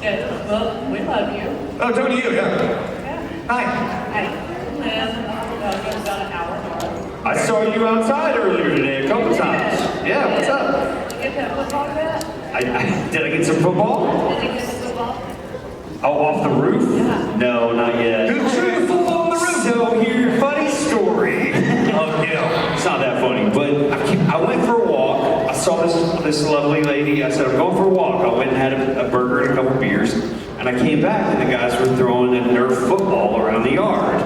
Okay, well, we love you. Oh, Tony, you, yeah. Yeah. Hi. Hi. And it's about an hour north. I saw you outside earlier today a couple times. Yeah, what's up? Did you get that football yet? Did I get some football? Did you get the football? Oh, off the roof? Yeah. No, not yet. Who threw the football on the roof? So here, funny story. Oh, yeah. It's not that funny, but I went for a walk. I saw this lovely lady. I said, I'm going for a walk. I went and had a burger and a couple beers, and I came back, and the guys were throwing a Nerf football around the yard.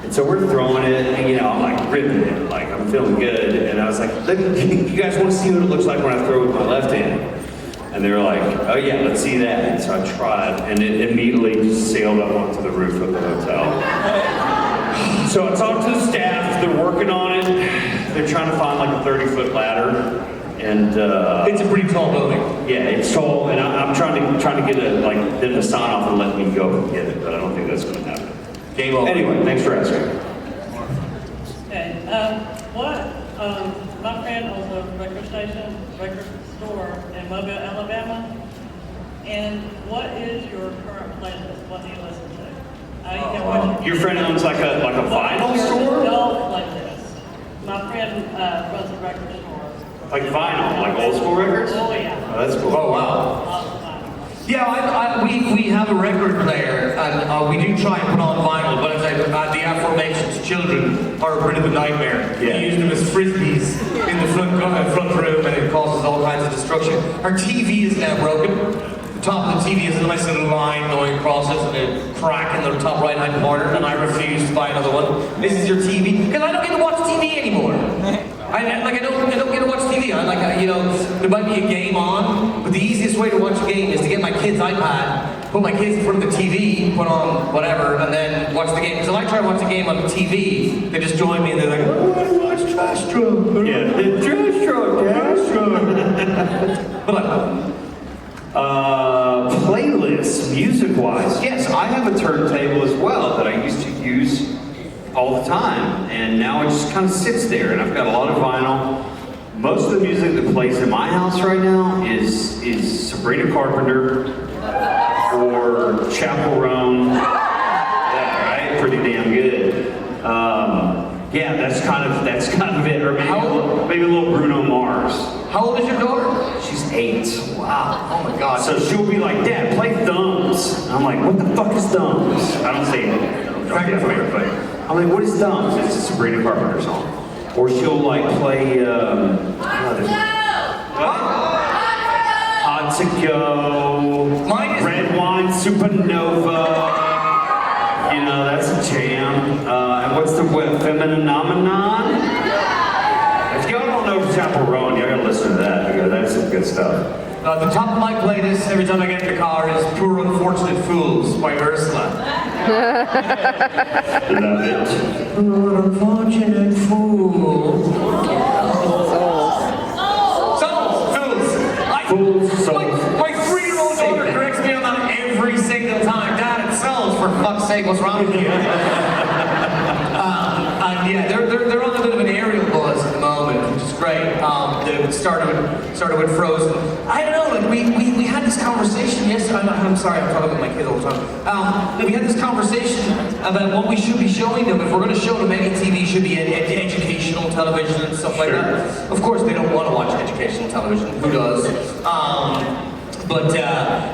And so we're throwing it, and I'm like ripping it, like I'm feeling good. And I was like, you guys want to see what it looks like when I throw with my left hand? And they were like, oh yeah, let's see that. And so I tried, and it immediately just sailed up onto the roof of the hotel. So I talked to the staff, they're working on it. They're trying to find like a 30-foot ladder. And It's a pretty tall building. yeah, it's tall, and I'm trying to get them to sign off and let me go and get it, but I don't think that's gonna happen. Game over. Anyway, thanks for asking. Okay, my friend owns a record store in Mobile, Alabama. And what is your current playlist? What do you listen to? You can watch Your friend owns like a vinyl store? Adult playlist. My friend runs a record store. Like vinyl, like old school records? Oh yeah. Oh, that's cool. Oh, wow. Lots of vinyl. Yeah, we have a record player, and we do try and put on vinyl, but as the aforementioned children are a bit of a nightmare. Yeah. We use them as frisbees in the front room, and it causes all kinds of destruction. Our TV is now broken. The top of the TV is a nice little line going across it, and a crack in the top right-hand corner, and I refuse to buy another one. This is your TV, because I don't get to watch TV anymore. I don't get to watch TV. There might be a game on, but the easiest way to watch a game is to get my kid's iPad, put my kids in front of the TV, put on whatever, and then watch the game. Because if I try to watch the game on the TV, they just join me and they're like, oh, I want to watch Trash Truck. Yeah, the trash truck. But Playlists, music-wise. Yes, I have a turntable as well that I used to use all the time, and now it just kind of sits there, and I've got a lot of vinyl. Most of the music that plays in my house right now is Sabrina Carpenter or Chapel Roan. Yeah, right? Pretty damn good. Yeah, that's kind of it. Or maybe a little Bruno Mars. how old is your daughter? She's 8. Wow. Oh my God. So she'll be like, Dad, play Thumbs. And I'm like, what the fuck is Thumbs? I don't say don't get it, but I'm like, what is Thumbs? It's a Sabrina Carpenter song. Or she'll like play, Hot to Go, Mine is Red Wine Supernova. That's a jam. And what's the Femininomenon? If y'all don't know Chapel Roan, y'all gotta listen to that because that's some good stuff. the top of my playlist every time I get in the car is Poor Unfortunate Fools by Ursula. Love it. Poor unfortunate fool. Fools, souls. My 3-year-old daughter corrects me on that every single time. Dad, it sells, for fuck's sake, what's wrong with you? Yeah, they're on a bit of an aerial buzz at the moment, which is great. They started with Frozen. I don't know, like we had this conversation yesterday. I'm sorry, I'm talking with my kids all the time. We had this conversation about what we should be showing them. If we're going to show them any TV, should be educational television and stuff like that. Of course, they don't want to watch educational television. Who does?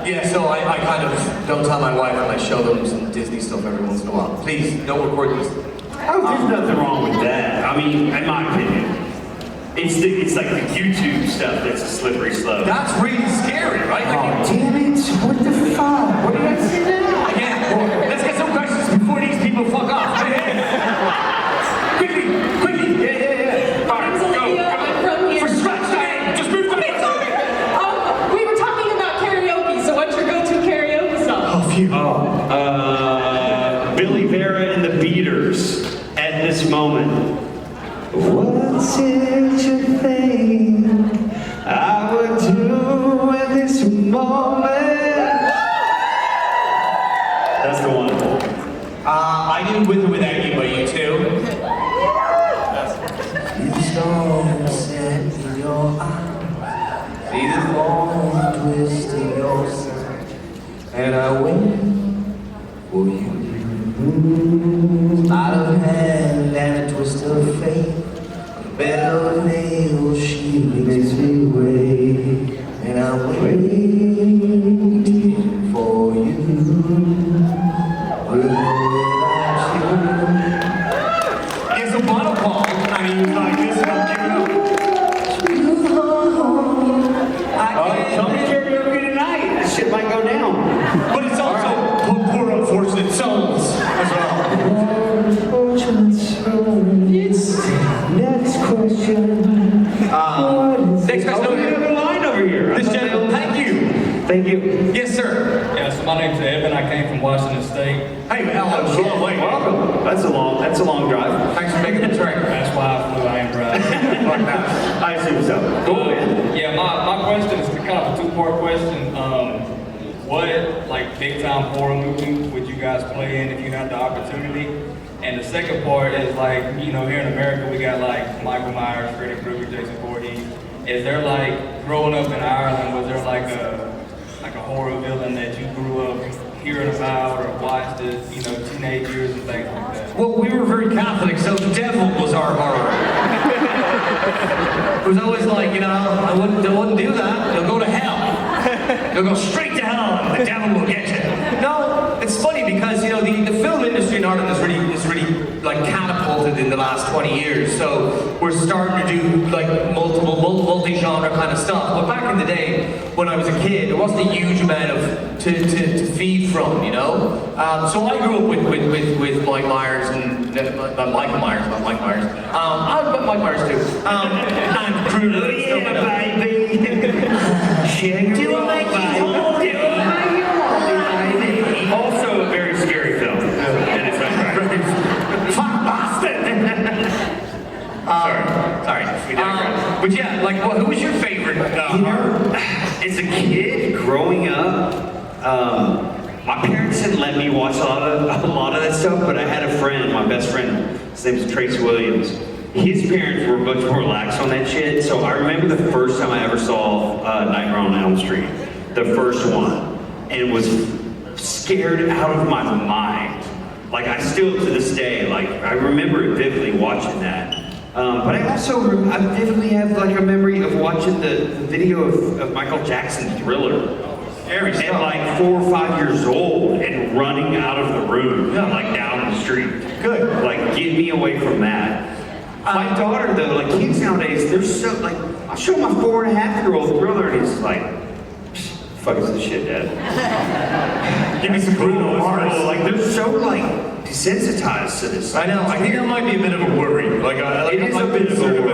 Yeah, so I kind of don't tell my wife when I show them some Disney stuff every once in a while. Please, don't record this. Oh, there's nothing wrong with that. I mean, in my opinion, it's like the YouTube stuff that's a slippery slope. That's really scary, right? Like, Damn it! What the fuck? What did I say now? yeah, let's get some questions before these people fuck off. Quickly! Yeah. All right, go. I'm from here. For scratch time, just move the Okay, sorry. We were talking about karaoke, so what's your go-to karaoke song? Oh, phew. Billy Vera and the Beaters at this moment. What's it you think I would do at this moment? That's the one. I did With or Without You by you too. See the storm set in your eyes, see the fall twist in your side, and I wait for you. Out of hand and a twist of fate, a bed of nails, she makes me wait, and I'm waiting for you. It's a bottle pong. I mean, like this, and I'll give it up. Tell me karaoke tonight. This shit might go down. But it's also poor unfortunate souls as well. Unfortunate souls. Next question. Next question over We have here. a line over here. This gentleman, thank you. Thank you. Yes, sir. Yeah, so my name's Evan. I came from Washington State. Hey, hello. Oh, wait. Welcome. That's a long drive. Thanks for making the trek. That's why I flew. I ain't driving. Like that. I assume so. Go ahead. Yeah, my question is kind of a two-part question. What like big time horror movie would you guys play in if you had the opportunity? And the second part is like, you know, here in America we got like Michael Myers, Freddy Krueger, Jason Voorhees. Is there like growing up in Ireland, was there like a horror villain that you grew up hearing about or watched as, you know, teenage years and things like that? Well, we were very Catholic, so the devil was our horror. It was always like, you know, I wouldn't do that. You'll go to hell. You'll go straight to hell, and the devil will get you. No, it's funny because, you know, the film industry in Ireland is really like catapulted in the last 20 years. So we're starting to do like multi-genre kind of stuff. But back in the day, when I was a kid, there wasn't a huge amount of to feed from, you know. So I grew up with Mike Myers and Michael Myers, not Mike Myers. But Mike Myers too. And Krueger and stuff like that. Also a very scary film. And it's not right. Fuck Boston! Sorry, we digress. But yeah, like, who was your favorite? As a kid growing up, my parents didn't let me watch a lot of that stuff, but I had a friend, my best friend, his name is Trace Williams. His parents were much more lax on that shit, so I remember the first time I ever saw Nightmare on Elm Street, the first one, and was scared out of my mind. Like, I still, to this day, like, I remember it vividly watching that. But I vividly have like a memory of watching the video of Michael Jackson's Thriller. Scary At stuff. like 4 or 5 years old and running out of the room, like down the street. Good. Like, get me away from that. My daughter though, like kids nowadays, they're so like, I'll show my 4.5-year-old Thriller and he's like, fuck is this shit, Dad? Give me some Bruno Mars. Like, they're so like desensitized to this. I know. I think that might be a bit of a worry. Like, It is a bit of a worry.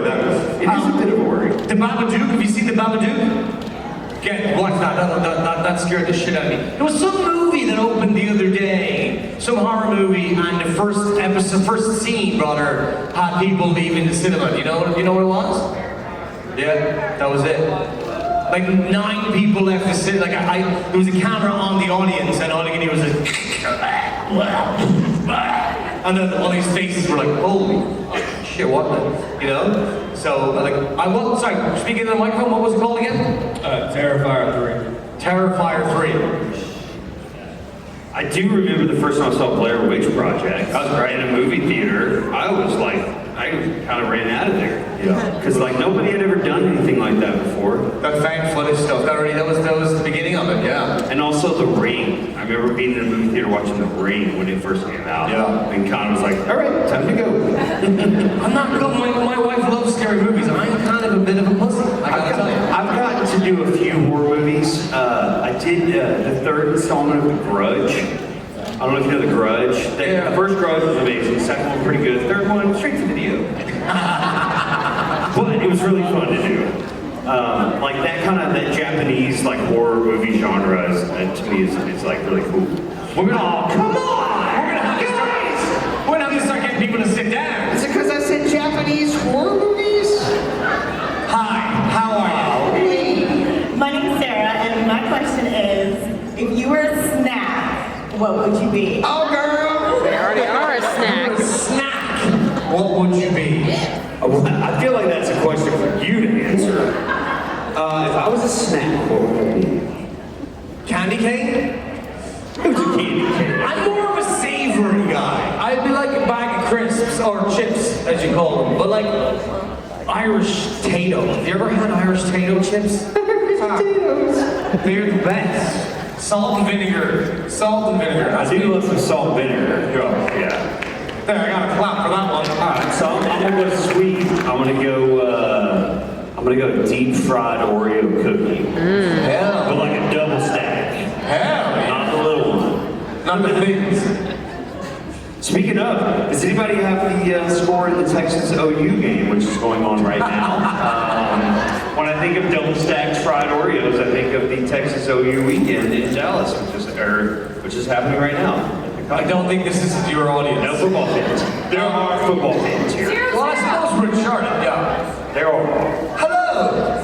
It is a bit of a worry. The Babadook. Have you seen the Babadook? Get watch that. That scared the shit out of me. There was some movie that opened the other day, some horror movie, and the first scene, rather, had people leaving the cinema. Do you know what it was? Yeah, that was it. Like 9 people left the cinema. Like there was a camera on the audience, and all you could hear was a. And then all these faces were like, holy shit, what the, you know? So, like, sorry, speaking of the microphone, what was it called again? Terrifier 3. Terrifier 3. I do remember the first time I saw Blair Witch Project. I was right in a movie theater. I kind of ran out of there. Yeah. Because like nobody had ever done anything like that before. That found footage stuff, that was the beginning of it, yeah. And also The Ring. I remember being in a movie theater watching The Ring when it first came out. Yeah. And Connor was like, all right, time to go. I'm not good, my wife loves scary movies. I'm kind of a bit of a pussy, I gotta tell you. I've gotten to do a few horror movies. I did the third installment of The Grudge. I don't know if you know The Grudge. The first Grudge was amazing. The second one was pretty good. The third one, straight to video. But it was really fun to do. Like that Japanese like horror movie genre is, to me is like really cool. We're gonna, come on! We're gonna have to start getting people to sit down. Is it because I said Japanese horror movies? Hi, how are you? Hey, my name's Sarah, and my question is, if you were a snack, what would you be? Oh, girl! They already are a snack. Snack! What would you be? I feel like that's a question for you to answer. If I was a snack, what would I be? Candy cane? Who's a candy kid? I'm more of a savory guy. I'd be like a bag of crisps or chips, as you call them, but like Irish Tato. Have you ever had Irish Tato chips? They're the best. Salt and vinegar. Salt and vinegar. I do love some salt and vinegar. Yeah. There, I got a clap for that one. All right, so I'm gonna go sweet. I'm gonna go deep fried Oreo cookie. Hell. But like a double stack. Hell yeah. Not the little one. Not the things. Speaking of, does anybody have the score in the Texas OU game, which is going on right now? When I think of double stacked fried Oreos, I think of the Texas OU weekend in Dallas, which is happening right now. I don't think this is your audience. No football fans. There are football fans here. Well, I suppose we're in Charlotte, yeah. There are. Hello!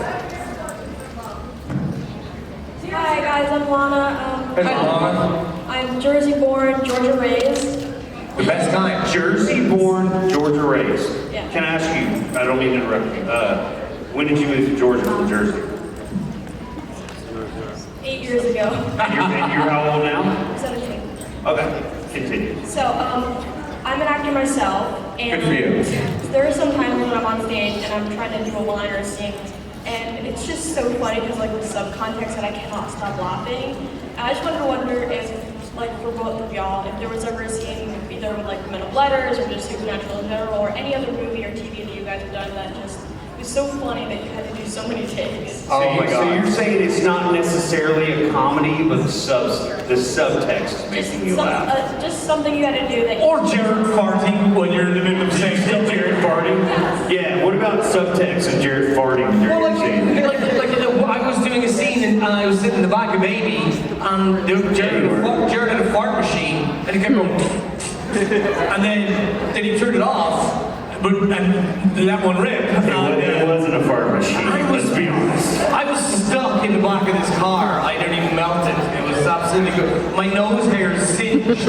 Hi guys, I'm Lana. Hey, Lana. I'm Jersey born, Georgia raised. The best kind. Jersey born, Georgia raised. Yeah. Can I ask you, I don't mean to interrupt you, when did you move to Georgia from Jersey? 8 years ago. And you're how old now? 17. Okay, continue. So, I'm an actor myself, and Good for you. there are some times when I'm on stage and I'm trying to do a line or a scene, and it's just so funny because like with subcontext that I cannot stop laughing. And I just wanted to wonder if, like for both of y'all, if there was ever a scene either with like Men of Letters or just Supernatural in general, or any other movie or TV that you guys have done that just was so funny that you had to do so many takes. Oh my So God. you're saying it's not necessarily a comedy, but the subtext is making you laugh. Just something you had to do that. Or Jared farting when you're in the middle of saying Still Jared farting? Yeah, what about subtext of Jared farting during Well, the scene? I was doing a scene and I was sitting in the back of Baby, and Jared had a fart machine, and he kept going, and then he turned it off, and let one rip. It wasn't a fart machine, let's be honest. I was stuck in the back of this car. I didn't even melt it. It was absolutely good. My nose hair singed.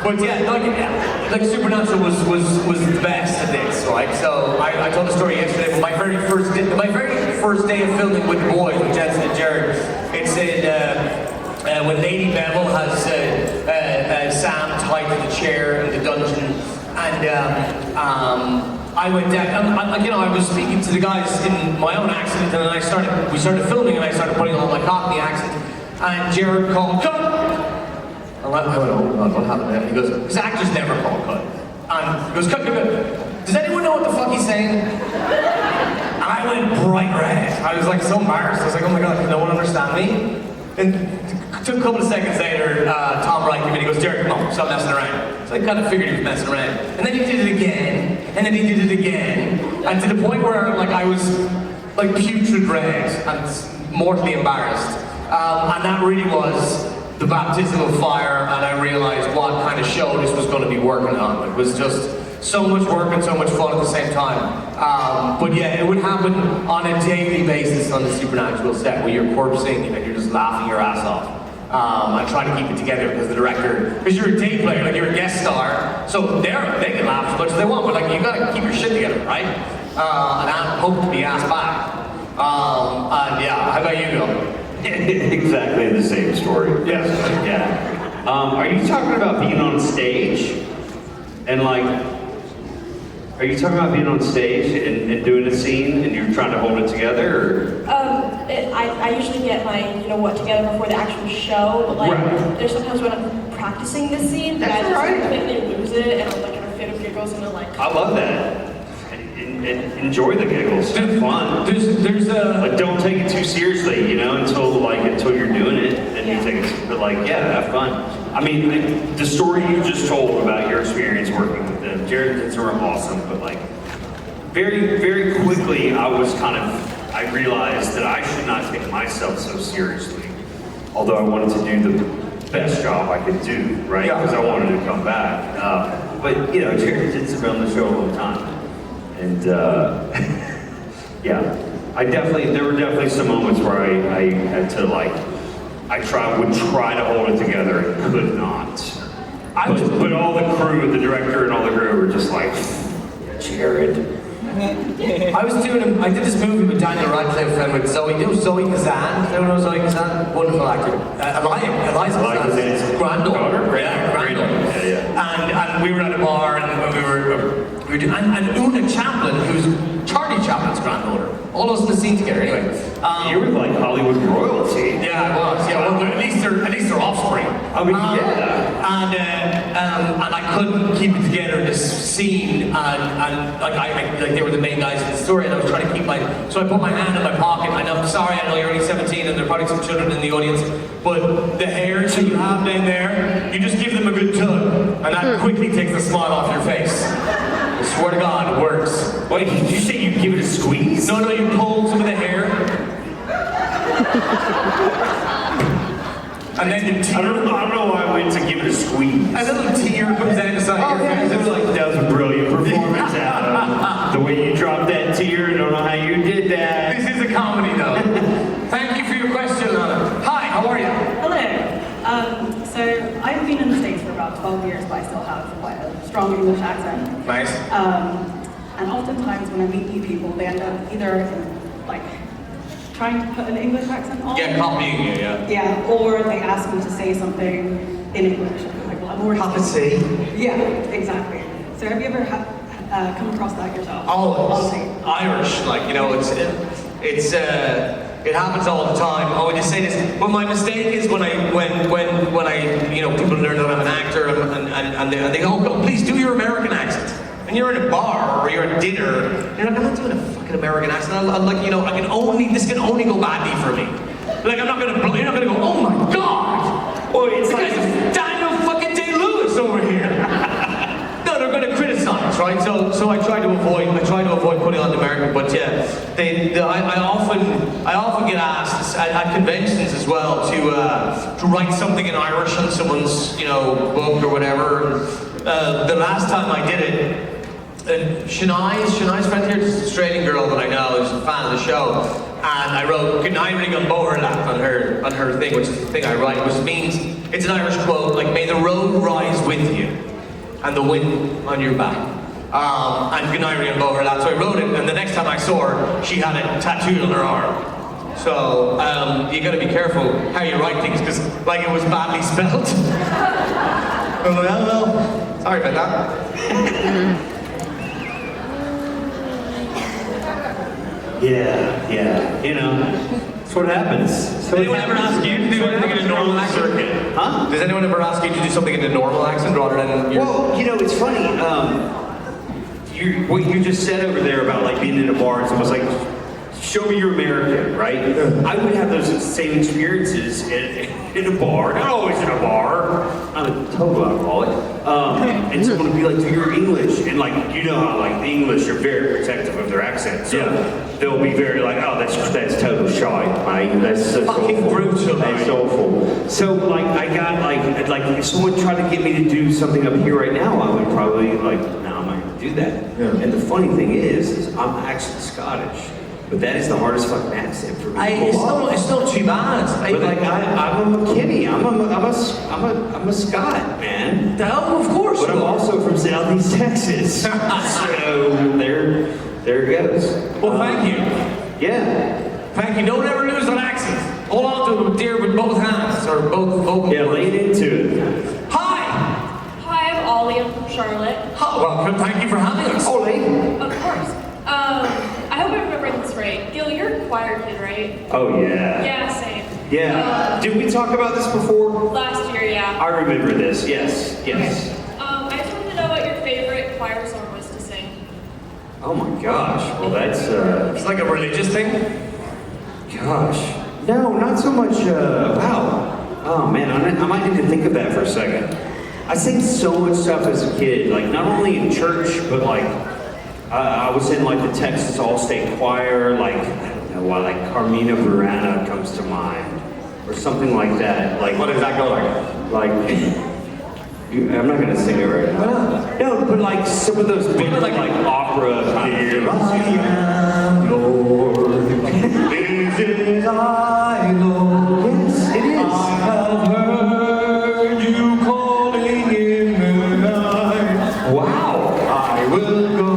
But yeah, like Supernatural was the best at this, right? So I told the story yesterday. But my very first day of filming with the boys, with Jensen and Jared, it's in when Lady Bevel has Sam tied to the chair in the dungeon, and I went down. I was speaking to the guys in my own accent, and then we started filming, and I started putting on my Cockney accent, and Jared called cut. I went, oh God, what happened there? He goes, because actors never call cut. And he goes, cut. Does anyone know what the fuck he's saying? And I went bright red. I was like so embarrassed. I was like, oh my God, can no one understand me? And it took a couple of seconds later, Tom Wright came in, he goes, Jared, come on, stop messing around. So I kind of figured he was messing around. And then he did it again, and then he did it again. And to the point where like I was like putrid red and mortally embarrassed. And that really was the baptism of fire, and I realized what kind of show this was going to be working on. It was just so much work and so much fun at the same time. But yeah, it would happen on a daily basis on the Supernatural set where you're corpsing and you're just laughing your ass off. And trying to keep it together because the director, because you're a day player, like you're a guest star, so they can laugh as much as they want, but like you gotta keep your shit together, right? And I hope to be asked back. And yeah, how about you, Bill? Exactly the same story. Yes. Yeah. Are you talking about being on stage? And like, are you talking about being on stage and doing a scene and you're trying to hold it together? Or? I usually get my, what together before the actual show, but like, Right. there's sometimes when I'm practicing this scene that I That's just right. completely lose it, and I'm like in a fit of giggles, and they're like, I love that. And enjoy the giggles. Have fun. There's a... Like, don't take it too seriously, until you're doing it, and you take it. But like, yeah, have fun. I mean, the story you just told about your experience working with them, Jared and Vincent were awesome. But like, very, very quickly, I realized that I should not take myself so seriously. Although I wanted to do the best job I could do, right? Yeah. Because I wanted to come back. But Jared did some on the show all the time. And yeah, there were definitely some moments where I had to would try to hold it together and could not. But all the crew, the director and all the crew were just like, Jared. I did this movie with Daniel Radcliffe and with Zoe Kazan. Anyone know Zoe Kazan? Wonderful actor. Eliza's granddaughter. Yeah, granddaughter. And we were at a bar, and we were doing, and Una Chaplin, who's Charlie Chaplin's granddaughter, all of us in the scene together. Anyway, You were like Hollywood royalty. yeah, I was. Yeah, well, at least they're offspring. I mean, yeah. And I couldn't keep it together in this scene, and like they were the main guys in the story, and I was trying to keep so I put my hand in my pocket, and I'm sorry, I know you're only 17, and there are probably some children in the audience, but the hairs that you have down there, you just give them a good tug, and that quickly takes the smile off your face. I swear to God, it works. Wait, did you say you give it a squeeze? No, you pull some of the hair. And then the tear. I don't know why I went to give it a squeeze. A little tear comes down the side of your face. It was like, that was a brilliant performance, Adam. The way you dropped that tear, I don't know how you did that. This is a comedy, though. Thank you for your question, Anna. Hi, how are you? Hello. So I've been in the States for about 12 years, but I still have quite a strong English accent. Nice. And oftentimes when I meet new people, they end up either like trying to put an English accent on. Yeah, copying you, yeah. Yeah, or they ask me to say something in English. I'm like, well, I'm already. Prophecy? Yeah, exactly. So have you ever come across that yourself? Oh, On tape? Irish, like, you know, it happens all the time. I would just say this. Well, my mistake is when I, you know, people learn that I'm an actor and they go, oh, please do your American accent. And you're in a bar or you're at dinner, you're like, I'm not doing a fucking American accent. I'm like, you know, this can only go badly for me. Like, you're not gonna go, oh my God. Well, it's This like guy's Daniel fucking Day-Lewis over here. No, they're gonna criticize, right? So I try to avoid putting on the American, but yeah, I often get asked at conventions as well to write something in Irish on someone's, you know, book or whatever. The last time I did it, Shania's friend here, this Australian girl that I know, who's a fan of the show, and I wrote "Good night, ring on Boherlap" on her thing, which is the thing I write, which means it's an Irish quote like "May the road rise with you, and the wind on your back." And "Good night, ring on Boherlap." So I wrote it, and the next time I saw her, she had it tattooed on her arm. So you got to be careful how you write things, because like it was badly spelled. I'm like, oh well, sorry about that. Yeah, you know, that's what happens. Does anyone ever ask you to do anything in a normal accent? Huh? Does anyone ever ask you to do something in a normal accent rather than your... Well, you know, it's funny. What you just said over there about like being in a bar, it's almost like, show me you're American, right? I would have those same experiences in a bar, not always in a bar, I'm a total alcoholic, and someone would be like, do your English, and like, you know how like the English are very protective of their accent, so they'll be very like, oh, that's total shite, mate, that's so fucking awful. brutal, That's awful. So like, I got like if someone tried to get me to do something up here right now, I would probably like, no, I'm not gonna do that. Yeah. And the funny thing is I'm actually Scottish. But that is the hardest fucking accent for me to pull off. It's not too bad. But like I'm a McKinney. I'm a Scot, man. Oh, of course. But I'm also from Southeast Texas. So there it goes. Well, thank you. Yeah. Thank you. Don't ever lose that accent. Hold on to it, dear, with both hands or both vocal. Yeah, lean into it. Hi. Hi, I'm Ollie. I'm from Charlotte. Welcome. Thank you for having us. Ollie. Of course. I hope I'm remembering this right. Gil, you're a choir kid, right? Oh yeah. Yeah, same. Yeah. Did we talk about this before? Last year, yeah. I remember this. Yes. Yes. I just wanted to know what your favorite choir song was to sing. Oh my gosh. Well, that's It's like a religious thing. Gosh. No, not so much, wow. Oh man, I might need to think of that for a second. I sang so much stuff as a kid, like not only in church, but like, I was in like the Texas All-State Choir, like, I don't know why, like Carmina Burana comes to mind, or something like that. Like, What does that go like? Like, I'm not gonna sing it right now. No, but like some of those big like opera kind of things. Lord, this is I, Lord. Yes, it is. I have heard you calling in the night. Wow. I will go,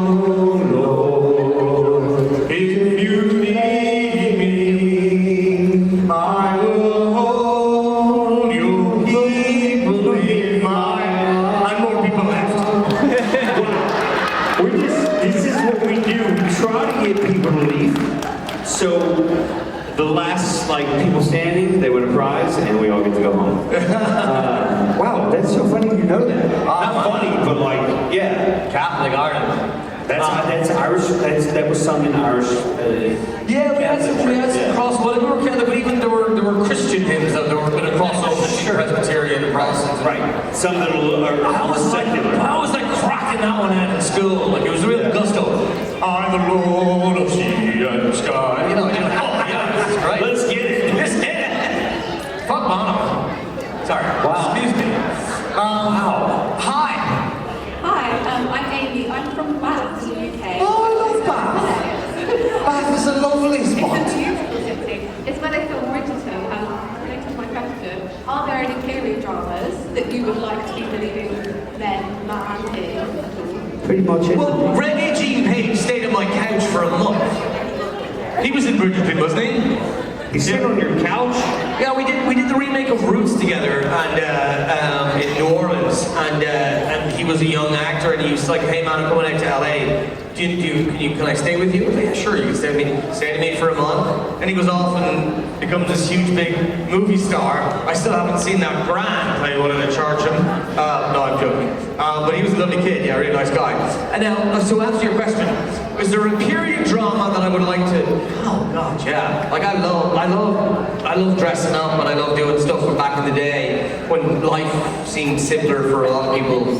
Lord, if you need me. I will hold your So the last like people standing, they win a prize, and we all get to go home. Wow, that's so funny you know that. Not funny, but like, yeah. Catholic Ireland. That's Irish. That was sung in Irish. Yeah, we had some cross. Well, we were Catholic, but even there were Christian hymns that there were going to cross over to Presbyterian and Protestant. Right. Some that are secular. I was like cracking that one out in school. Like it was real gusto. I'm the Lord of sea and sky. You know. Oh yeah, this is great. Let's get it. Let's get it. Fuck Bono. Sorry. Wow. Excuse me. Wow. Hi. Hi, I'm Amy. I'm from Bath in the UK. Oh, I love Bath. Bath is a lovely spot. It's a beautiful city. It's where they film Bridgerton, related to my question, are there any period dramas that you would like to be the leading men, man, here at all? Pretty much it. Well, Reggie Jean Page stayed on my couch for a month. He was in Bridgerton, wasn't he? He stayed on your couch? Yeah, we did the remake of Roots together, and in New Orleans, and he was a young actor, and he was like, "Hey man, I'm coming out to LA. Can I stay with you?" I was like, "Yeah, sure, you can stay to me for a month." And he goes off and becomes this huge big movie star. I still haven't seen that grand play. Wanted to charge him. No, I'm joking. But he was a lovely kid, yeah, really nice guy. And now, so answer your question, is there a period drama that I would like to? Oh God, yeah. Like I love dressing up, and I love doing stuff from back in the day when life seemed simpler for a lot of people.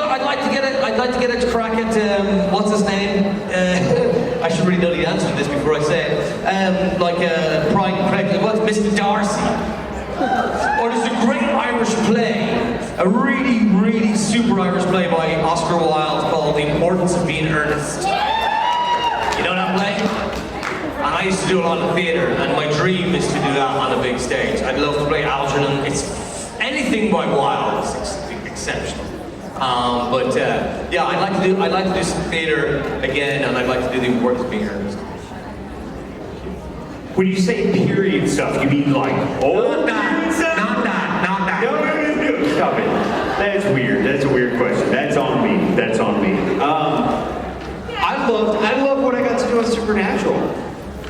I'd like to get a crack at what's his name? I should really know the answer to this before I say it. Pride and Prejudice. What's Mr. Darcy? Or there's a great Irish play, a really, really super Irish play by Oscar Wilde called The Importance of Being Earnest. You know that play? And I used to do a lot of theatre, and my dream is to do that on a big stage. I'd love to play Algernon. It's anything by Wilde is exceptional. Yeah, I'd like to do some theatre again, and I'd like to do The Importance of Being Earnest. When you say period stuff, you mean like Not that. No, stop it. That's weird. That's a weird question. That's on me. I love what I got to do on Supernatural.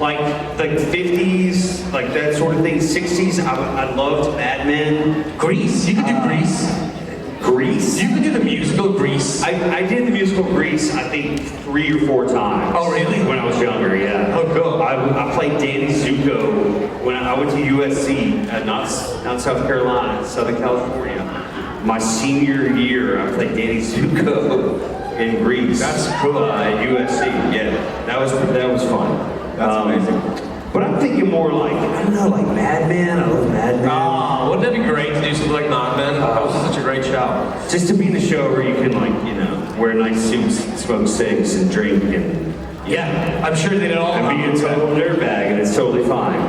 Like the 50s, like that sort of thing. 60s, I loved Mad Men. Grease. You could do Grease. Grease? You could do the musical Grease. I did the musical Grease, I think 3 or 4 times. Oh, really? When I was younger, yeah. Oh, cool. I played Danny Zuko when I went to USC, not South Carolina, Southern California. My senior year, I played Danny Zuko in Grease. That's cool. At USC, yeah. That was fun. That's amazing. But I'm thinking more like, I don't know, like Mad Men. I love Mad Men. Oh, wouldn't that be great to do something like Mad Men? That was such a great show. Just to be in a show where you can, like, wear nice suits, smoke cigs, and drink, and Yeah, I'm sure they did all. and be a total dirtbag, and it's totally fine.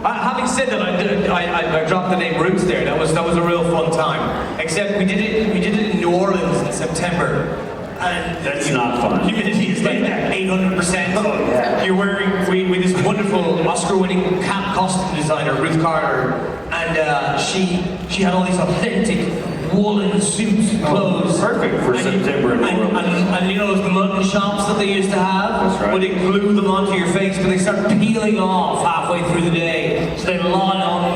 Having said that, I dropped the name Roots there. That was a real fun time. Except we did it in New Orleans in September. And That's not fun. Humidity is like 800%. Oh, yeah. You're wearing with this wonderful Oscar-winning costume designer, Ruth Carter, and she had all these authentic woolen suits, clothes. Perfect for September in New Orleans. And you know those mutton chops that they used to have? That's right. Where they glue them onto your face, but they start peeling off halfway through the day. So they lie on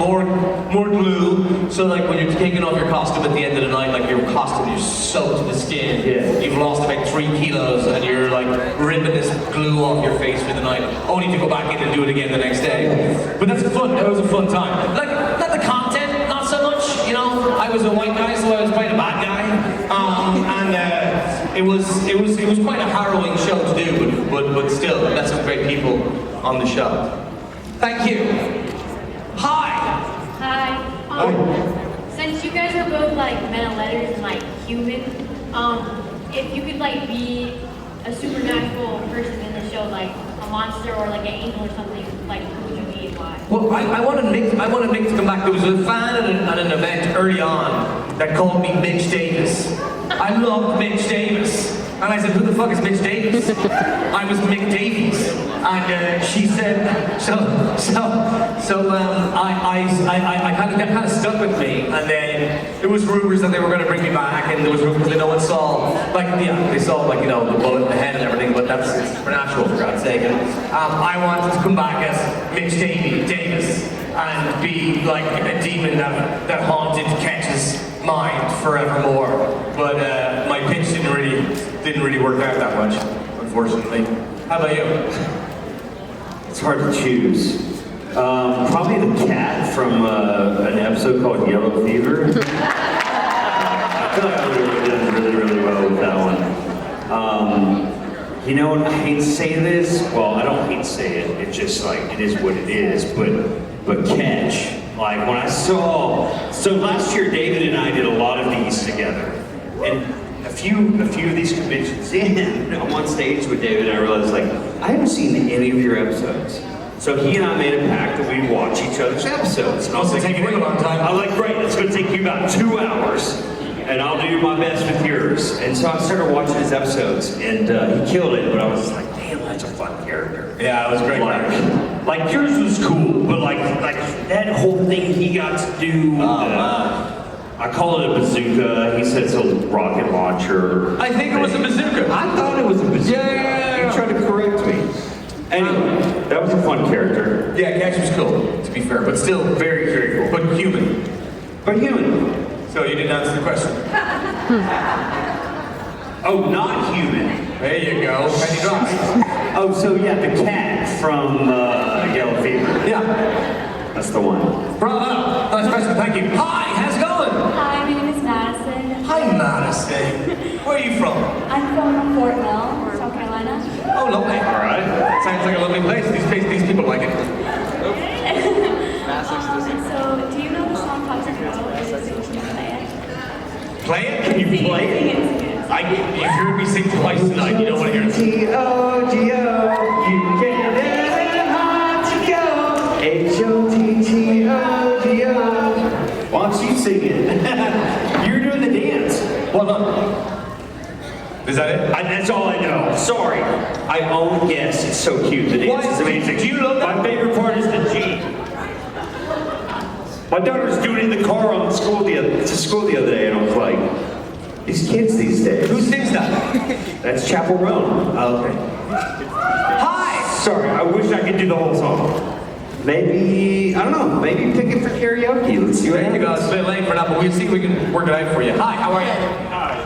more glue. So like when you're taking off your costume at the end of the night, like your costume is soaked to the skin. Yeah. You've lost about 3 kilos and you're like ripping this glue off your face for the night, only to go back in and do it again the next day. But that was a fun time. Like, not the content, not so much, you know. I was a white guy, so I was playing a bad guy. It was quite a harrowing show to do, but still, met some great people on the show. Thank you. Hi. Hi. Since you guys are both like men of letters and like human, if you could like be a supernatural person in the show, like a monster or like an angel or something, like who would you be and why? Well, I wanted Mick to come back. There was a fan at an event early on that called me Mitch Davis. I loved Mitch Davis. And I said, who the fuck is Mitch Davies? I was Mick Davies. And she said, I kind of stuck with me. And then there was rumors that they were going to bring me back, and there was rumors that no one saw, like, yeah, they saw, like, you know, the bullet in the head and everything, but that's supernatural, for God's sake. And I wanted to come back as Mitch Davis and be like a demon that haunted Ketch's mind forevermore. But my pitch didn't really work out that much, unfortunately. How about you? It's hard to choose. Probably the cat from an episode called Yellow Fever. I feel like I did really well with that one. You know, I hate to say this. Well, I don't hate to say it. It's just like, it is what it is. But Catch, like when I saw, so last year David and I did a lot of these together. And a few of these conventions in, I'm on stage with David and I realized, like, I haven't seen any of your episodes. So he and I made a pact that we'd watch each other's episodes. And I was like, taking a long time. I was like, great, it's gonna take you about 2 hours. And I'll do my best with yours. And so I started watching his episodes, and he killed it. But I was just like, damn, that's a fun character. Yeah, it was great. Like yours was cool, but like that whole thing he got to do. I call it a bazooka. He said it's a rocket launcher. I think it was a bazooka. I thought it was a bazooka. Yeah. He tried to correct me. Anyway, that was a fun character. Yeah, Catch was cool, to be fair, but still very, very cool. But human. But human. So you didn't answer the question. Oh, not human. There you go. Penny drops. Oh, so yeah, the cat from Yellow Fever. Yeah. That's the one. Bravo. Nice question. Thank you. Hi, how's it going? Hi, my name is Madison. Hi, Madison. Where are you from? I'm from Fort Mill, South Carolina. Oh, lovely. All right. Sounds like a lovely place. These people like it. So, do you know the song Toxic Girl? Is it so you play it? Play it? Can you play it? You've heard me sing twice tonight. You don't want to hear it. T-O-G-O, you get it hard to go. H-O-T-T-O-G-O. Why don't you sing it? You're doing the dance. Well done. Is that it? That's all I know. Sorry. I own Yes. It's so cute. The dance is amazing. Do you love that? My favorite part is the G. My daughter's doing it in the car to school the other day, and I was like, these kids these days. Who sings that? That's Chapel Roan. Oh, okay. Hi! Sorry, I wish I could do the whole song. Maybe, I don't know, maybe pick it for karaoke. Let's see what There you go. It's a bit late for that, but we'll see if we can work it out for you. Hi, how are you? Hi,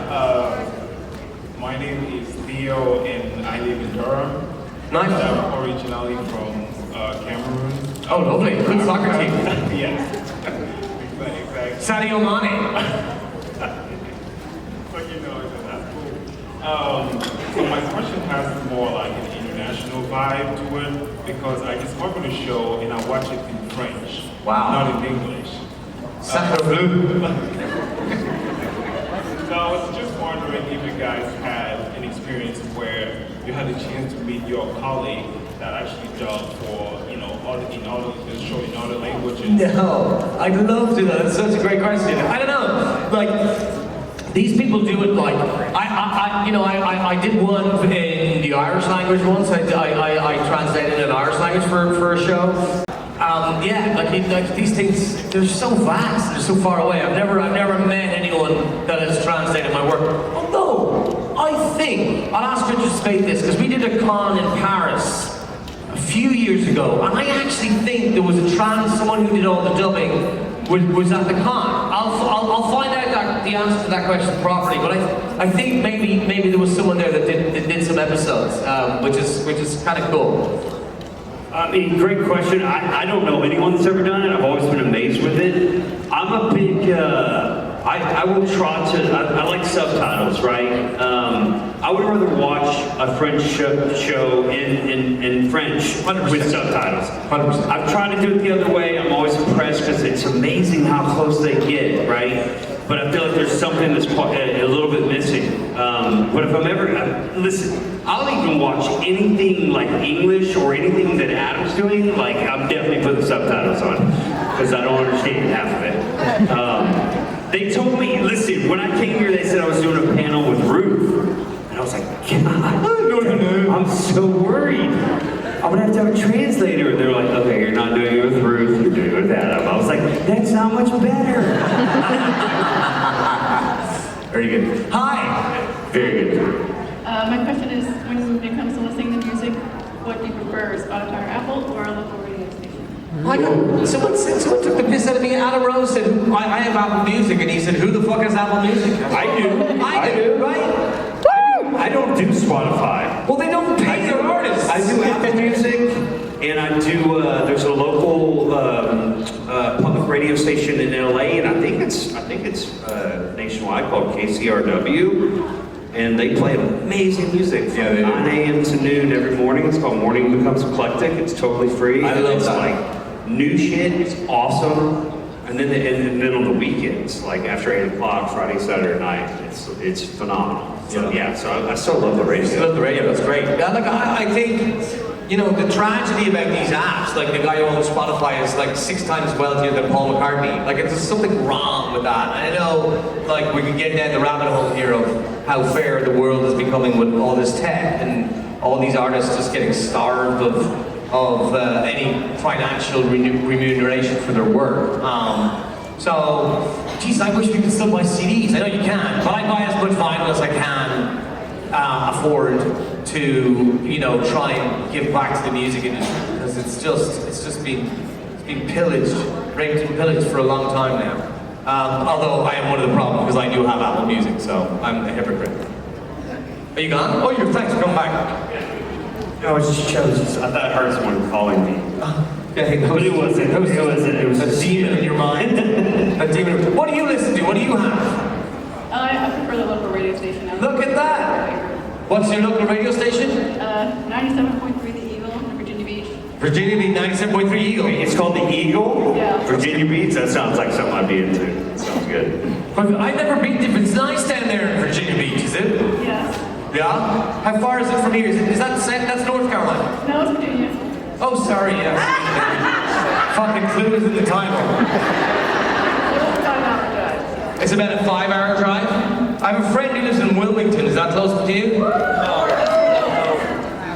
my name is Theo and I live in Durham. Nice. I'm originally from Cameroon. Oh, lovely. Good soccer team. Yes. Exactly. Sadio Mane. But you know, that's cool. So my question has more like an international vibe to it because I discovered the show and I watch it in French. Wow. Not in English. Sacre bleu. So I was just wondering if you guys had an experience where you had a chance to meet your colleague that actually dubbed for, you know, the show in other languages. No, I'd love to. That's such a great question. I don't know, like these people do it like I did one in the Irish language once. I translated an Irish language for a show. Yeah, like these things, they're so vast, they're so far away. I've never met anyone that has translated my work. Although I think I'll ask her to debate this because we did a con in Paris a few years ago, and I actually think there was someone who did all the dubbing was at the con. I'll find out the answer to that question properly, but I think maybe there was someone there that did some episodes, which is kind of cool. I mean, great question. I don't know anyone that's ever done it. I've always been amazed with it. I'm a big, I will try to, I like subtitles, right? I would rather watch a French show in French 100%. With subtitles. 100%. I've tried to do it the other way. I'm always impressed because it's amazing how close they get, right? But I feel like there's something that's a little bit missing. But if I'm ever, listen, I'll even watch anything like English or anything that Adam's doing, like I'm definitely putting subtitles on because I don't understand half of it. They told me, listen, when I came here, they said I was doing a panel with Ruth. And I was like, God, I'm so worried. I'm gonna have to have a translator. And they're like, okay, you're not doing it with Ruth, you're doing it with Adam. I was like, that's not much better. Very good. Hi. Very good. My question is, when it comes to listening to music, what do you prefer, Spotify or Apple, or a local radio station? Someone took the piss out of me. Adam Rose said, I have Apple Music, and he said, who the fuck has Apple Music? I do. I do, right? I don't do Spotify. Well, they don't pay their artists. I do Apple Music, and I do. There's a local public radio station in LA, and I think it's nationwide called KCRW, and they play amazing music from 9 a.m. to noon every morning. It's called Morning Becomes Eclectic. It's totally free. I love it's that. like new shit. It's awesome. And then on the weekends, like after 8 o'clock, Friday, Saturday night, it's phenomenal. So so I still love the radio. I love the radio, that's great. Yeah, like I think, you know, the tragedy about these apps, like the guy who owns Spotify is like 6 times wealthier than Paul McCartney. Like there's something wrong with that. I know, like we can get down the rabbit hole here of how fair the world is becoming with all this tech and all these artists just getting starved of any financial remuneration for their work. So, geez, I wish we could still buy CDs. I know you can, but I buy as much vinyl as I can afford to, you know, try and give back to the music industry because it's just been pillaged, raped and pillaged for a long time now. Although I am one of the problems because I do have Apple Music, so I'm a hypocrite. Are you gone? Oh, thanks for coming back. No, I thought I heard someone calling me. Okay, But it wasn't. It was a demon in your mind. A demon. What do you listen to? What do you have? I prefer the local radio station. Look at that. What's your local radio station? 97.3 The Eagle in Virginia Beach. Virginia Beach 97.3 Eagle. It's called the Eagle? Yeah. Virginia Beach? That sounds like something I'd be into. That sounds good. I've never been to. It's nice down there in Virginia Beach, is it? Yes. Yeah? How far is it from here? Is that that's North Carolina? No, it's Virginia. Oh, sorry, yes. Fucking clues in the title. It's about a 5-hour drive. I have a friend who lives in Wilmington. Is that close to you? No.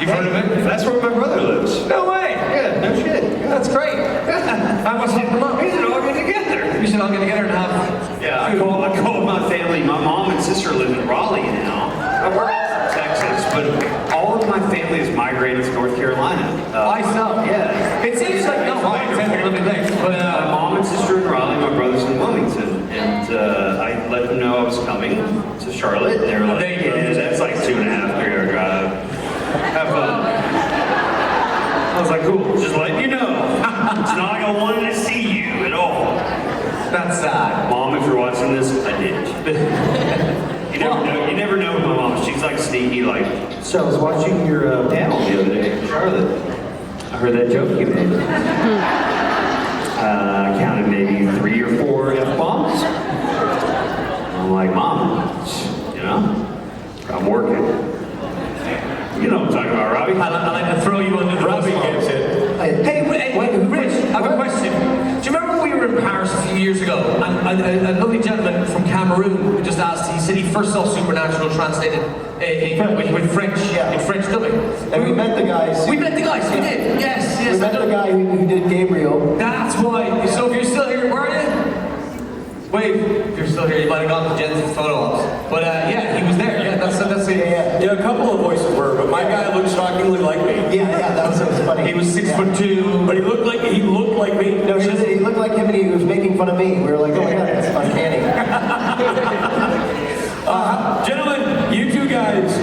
You've heard of it? That's where my brother lives. No way. Yeah, no shit. Yeah, that's great. I must look them up. We should all get together. We should all get together and have. Yeah, I called my family. My mom and sister live in Raleigh now. We're all from Texas, but all of my family has migrated to North Carolina. Why so? Yeah. It seems like no, why? It's a little bit late. But my mom and sister in Raleigh, my brother's in Wilmington, and I let them know I was coming to Charlotte. And they were like, yeah, that's like 2.5 3-hour drive. Have fun. I was like, cool, just letting you know. It's not like I wanted to see you at all. That's sad. Mom, if you're watching this, I did. You never know with my mom. She's like sneaky, like, so I was watching your panel the other day, Charlotte. I heard that joke you made. I counted maybe 3 or 4 F-bombs. I'm like, Mom, you know, I'm working. You know what I'm talking about, Robbie. I like to throw you under the bus. Hey, Rich, I have a question. Do you remember when we were in Paris a few years ago, and a lovely gentleman from Cameroon who just asked, he said he first saw Supernatural translated with French, in French dubbing. And we met the guys. We met the guys, we did, yes. We met the guy who did Gabriel. That's why. So if you're still here, where are you? Wait, if you're still here, you might have gone to Jen's photo ops. But yeah, he was there. Yeah, that's it. Yeah, a couple of voices were, but my guy looked shockingly like me. Yeah, that was funny. He was 6'2", but he looked like me. No, he looked like him, and he was making fun of me. We were like, oh my god, that's uncanny. Gentlemen, you two guys